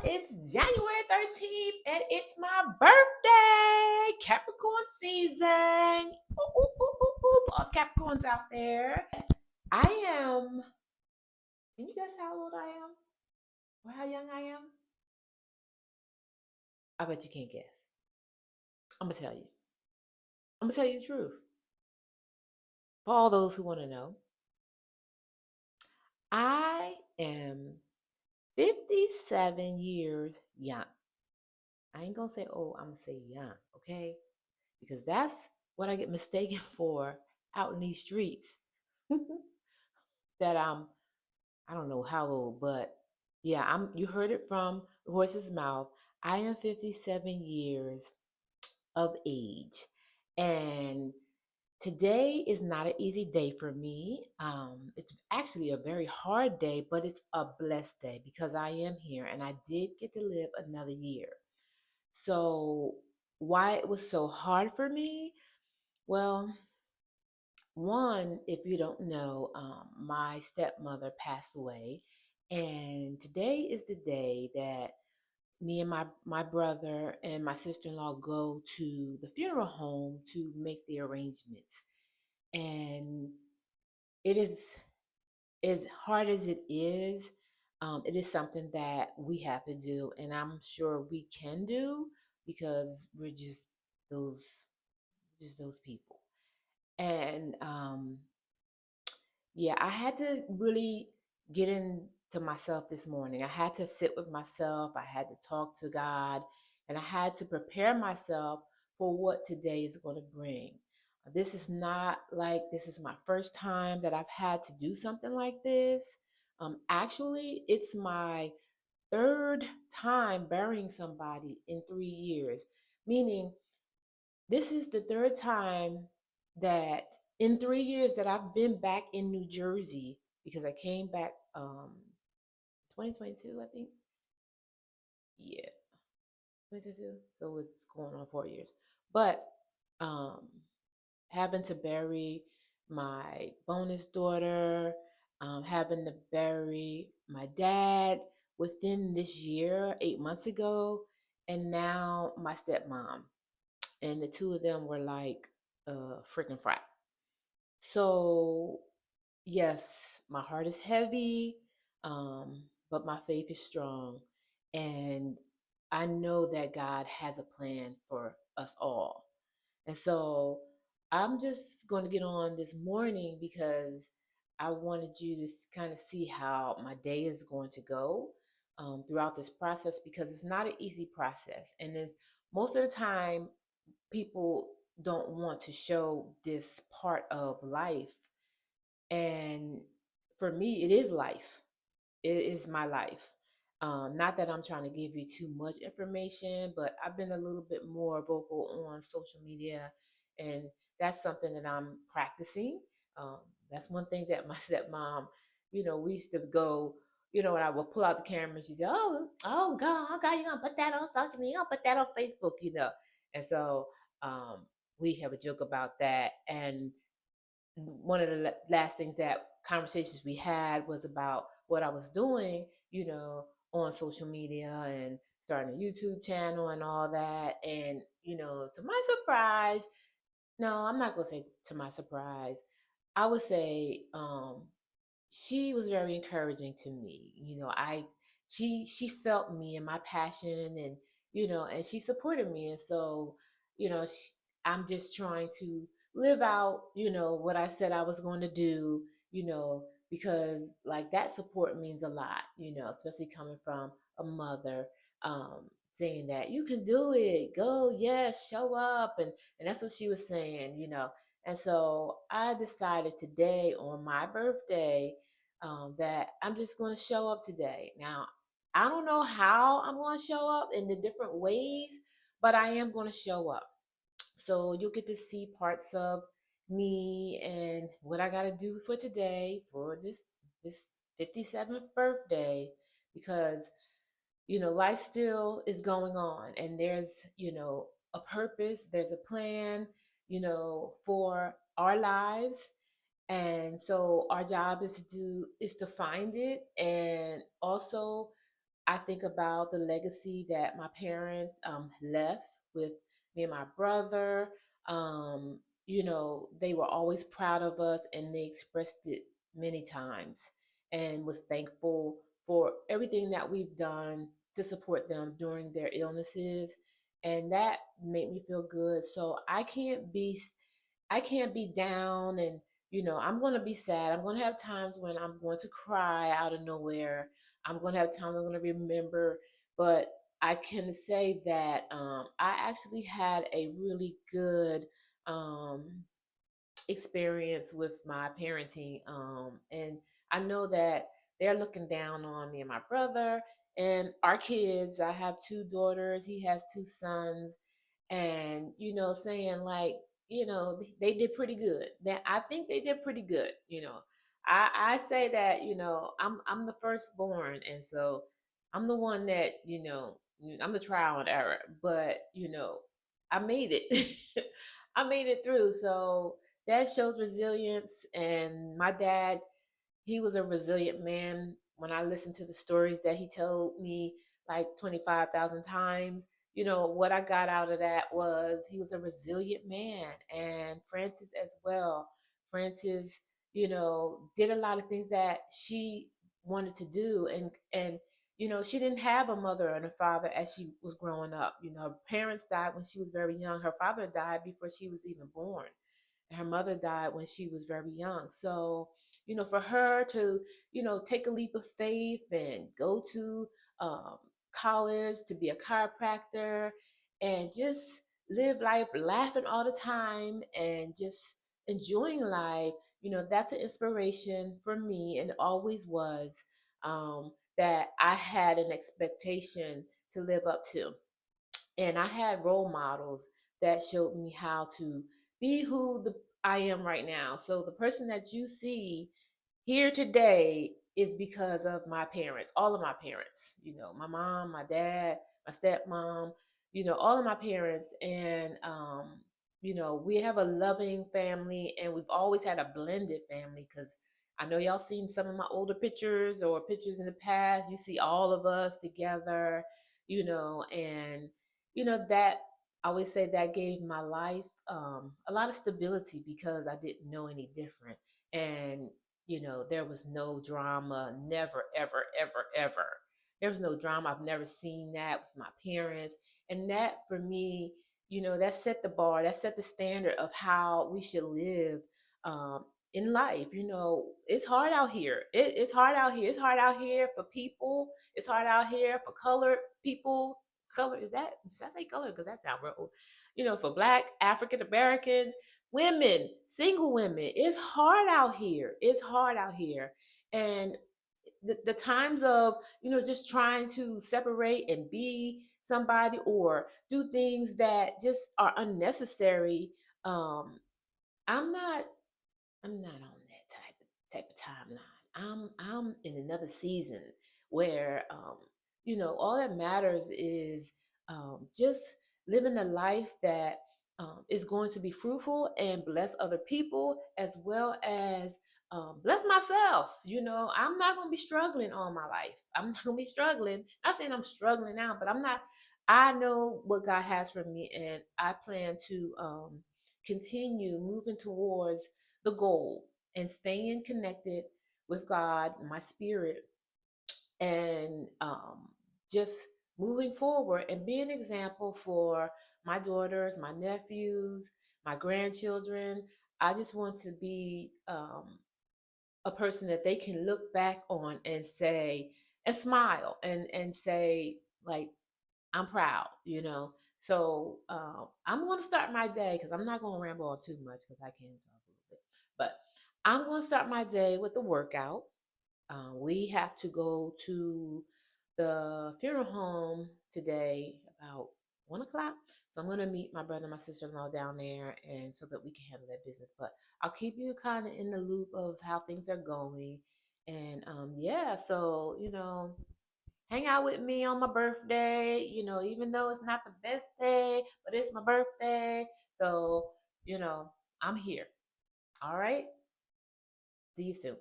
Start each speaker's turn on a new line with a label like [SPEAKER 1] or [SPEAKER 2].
[SPEAKER 1] It's January 13th and it's my birthday. Capricorn season. Ooh, ooh, ooh, ooh, ooh. All the Capricorns out there. I am, can you guess how old I am? Or how young I am? I bet you can't guess. I'm going to tell you. I'm going to tell you the truth. For all those who want to know, I am 57 years young. I ain't going to say old, I'm going to say young, okay? Because that's what I get mistaken for out in these streets. That I don't know how old, but yeah, you heard it from the horse's mouth. I am 57 years of age. And today is not an easy day for me. It's actually a very hard day, but it's a blessed day because I am here and I did get to live another year. So, why it was so hard for me? Well, one, if you don't know, my stepmother passed away, and today is the day that me and my brother and my sister-in-law go to the funeral home to make the arrangements. And it is as hard as it is something that we have to do, and I'm sure we can do because we're those just those people. And yeah, I had to really get into myself this morning. I had to sit with myself. I had to talk to God, and I had to prepare myself for what today is going to bring. This is not like this is my first time that I've had to do something like this. Actually, it's my third time burying somebody in 3 years, meaning this is the third time that in 3 years that I've been back in New Jersey because I came back 2022, I think. Yeah, 2022. So it's going on 4 years. But um having to bury my bonus daughter, having to bury my dad within this year, 8 months ago, and now my stepmom. And the two of them were like freaking fry. So, yes, my heart is heavy, but my faith is strong. And I know that God has a plan for us all. And so I'm just going to get on this morning because I wanted you to kind of see how my day is going to go throughout this process because it's not an easy process. And it's most of the time, people don't want to show this part of life. And for me, it is life. It is my life. Not that I'm trying to give you too much information, but I've been a little bit more vocal on social media, and that's something that I'm practicing. Um, that's one thing that my stepmom, we used to go, and I would pull out the camera and she'd say, oh God, you're gonna put that on social media, you're gonna put that on Facebook. And so um, we have a joke about that. And one of the last things that conversations we had was about what I was doing, on social media and starting a YouTube channel and all that. And, to my surprise, no, I'm not going to say to my surprise. I would say she was very encouraging to me. She felt me and my passion, and and she supported me. And so, I'm just trying to live out, what I said I was going to do, because like that support means a lot, especially coming from a mother, saying that you can do it, go, yes, show up. And that's what she was saying, and so I decided today on my birthday, that I'm just going to show up today. Now, I don't know how I'm going to show up in the different ways, but I am going to show up. So you'll get to see parts of me and what I got to do for today for this 57th birthday, because life still is going on, and there's a purpose, there's a plan, for our lives. And so our job is to find it, and also I think about the legacy that my parents left with me and my brother. Um, they were always proud of us and they expressed it many times and was thankful for everything that we've done to support them during their illnesses. And that made me feel good. So I can't be down and I'm going to be sad. I'm going to have times when I'm going to cry out of nowhere. I'm going to have times I'm going to remember, but I can say that I actually had a really good um, experience with my parenting. And I know that they're looking down on me and my brother and our kids. I have two daughters, he has two sons, and saying like, they did pretty good. That I think they did pretty good. I say that I'm the firstborn, and so I'm the one that I'm the trial and error, but I made it. I made it through. So that shows resilience. And my dad, he was a resilient man. When I listened to the stories that he told me like 25,000 times, what I got out of that was he was a resilient man. And Frances as well. Frances, did a lot of things that she wanted to do. And she didn't have a mother and a father as she was growing up. Her parents died when she was very young. Her father died before she was even born. And her mother died when she was very young. So, for her to, take a leap of faith and go to um, college to be a chiropractor and just live life laughing all the time and just enjoying life, that's an inspiration for me and always was, that I had an expectation to live up to. And I had role models that showed me how to be who I am right now. So the person that you see here today is because of my parents, all of my parents, my mom, my dad, my stepmom, all of my parents. And, we have a loving family and we've always had a blended family because I know y'all seen some of my older pictures or pictures in the past. You see all of us together, and, that I always say that gave my life a lot of stability because I didn't know any different. And there was no drama, never, ever, ever, ever. There was no drama. I've never seen that with my parents. And that for me, that set the bar, that set the standard of how we should live in life. It's hard out here. It's hard out here. It's hard out here for people. It's hard out here for colored people. Color, should I say color? Because that sounds real. For Black, African Americans, women, single women. It's hard out here. It's hard out here. And the times of, just trying to separate and be somebody or do things that just are unnecessary. Um, I'm not I'm not on that type of timeline. I'm in another season where all that matters is just living a life that is going to be fruitful and bless other people as well as bless myself. I'm not going to be struggling all my life. I'm not going to be struggling. Not saying I'm struggling now, but I'm not. I know what God has for me, and I plan to continue moving towards the goal and staying connected with God, my spirit, and just moving forward and be an example for my daughters, my nephews, my grandchildren. I just want to be a person that they can look back on and say, and smile and say, like, I'm proud. So I'm going to start my day because I'm not going to ramble on too much because I can talk a little bit. But I'm going to start my day with a workout. We have to go to the funeral home today about 1 o'clock. So I'm going to meet my brother and my sister-in-law down there, and so that we can handle that business. But I'll keep you kind of in the loop of how things are going. And yeah, so hang out with me on my birthday, even though it's not the best day, but it's my birthday. So, I'm here. All right. See you soon.